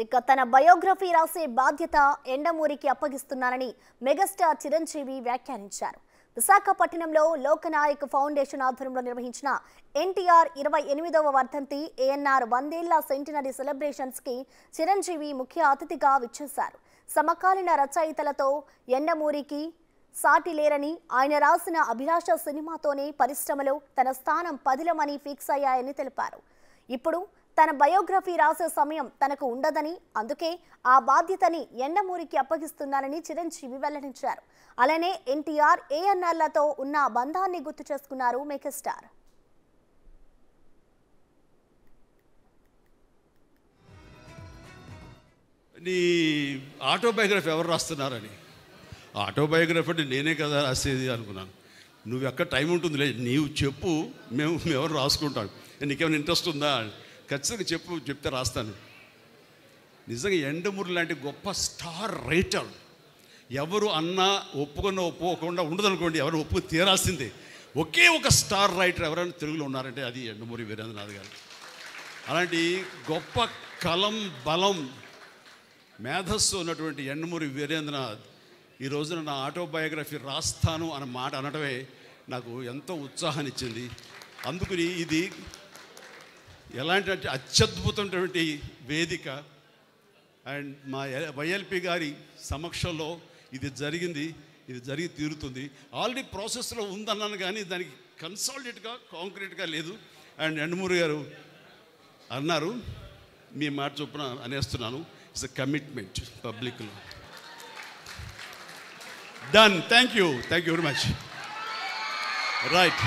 ఇక తన బయోగ్రఫీ రాసే బాధ్యత ఎండమూరికి అప్పగిస్తున్నారని మెగాస్టార్ చిరంజీవి వ్యాఖ్యానించారు. విశాఖపట్నంలో లోకనాయక్ ఫౌండేషన్ ఆధ్వర్యంలో నిర్వహించిన ఎన్టీఆర్ 28వ వర్ధంతి ఏఎన్ఆర్ 100వ సెంటినరీ సెలబ్రేషన్స్ కి చిరంజీవి ముఖ్య అతిథిగా విచ్చేశారు. సమకాలీన రచయితలతో ఎండమూరికి సాటి లేరని, ఆయన రాసిన అభిలాష సినిమాతోనే పరిశ్రమలో తన స్థానం పదిలమని ఫిక్స్ అయ్యాయని తెలిపారు. ఇప్పుడు తన బయోగ్రఫీ రాసే సమయం తనకు ఉండదని, అందుకే ఆ బాధ్యతని ఎండమూరికి అప్పగిస్తున్నారని చిరంజీవి వెల్లడించారు. అలానే ఎన్టీఆర్ ఏఎన్ఆర్లతో ఉన్న బంధాన్ని గుర్తు చేసుకున్నారు మెగాస్టార్. నీ ఆటోబయోగ్రఫీ ఎవరు రాస్తున్నారని, ఆటోబయోగ్రఫీ అంటే నేనే కదా రాసేది అనుకున్నాను. నువ్వు ఎక్కడ టైం ఉంటుందిలే, నీవు చెప్పు, మేము ఎవరు రాసుకుంటాం, నీకేమైనా ఇంట్రెస్ట్ ఉందా, ఖచ్చితంగా చెప్తే రాస్తాను. నిజంగా ఎండమూరి లాంటి గొప్ప స్టార్ రైటర్ ఎవరు అన్నా ఒప్పుకోకుండా ఉండదనుకోండి, ఎవరు ఒప్పుకు తీరాల్సిందే. ఒకే ఒక స్టార్ రైటర్ ఎవరైనా తెలుగులో ఉన్నారంటే అది ఎండమూరి వీరేంద్రనాథ్ గారు. అలాంటి గొప్ప కలం, బలం, మేధస్సు ఉన్నటువంటి ఎండమూరి వీరేంద్రనాథ్ ఈ రోజున నా ఆటోబయోగ్రఫీ రాస్తాను అన్న మాట అనడమే నాకు ఎంతో ఉత్సాహాన్ని ఇచ్చింది. అందుకని ఇది ఎలాంటి అత్యద్భుతమైనటువంటి వేదిక. అండ్ మా వైఎల్పి గారి సమక్షంలో ఇది జరిగింది, ఇది జరిగి తీరుతుంది. ఆల్రెడీ ప్రాసెస్లో ఉందన్నాను కానీ దానికి కన్సాలిడేట్గా కాంక్రీట్గా లేదు. అండ్ ఎండమూరి గారు అన్నారు, మీ మాట చొప్పున అనేస్తున్నాను, ఇట్స్ ఎ కమిట్మెంట్ పబ్లిక్లో. Done. Thank you very much. Right.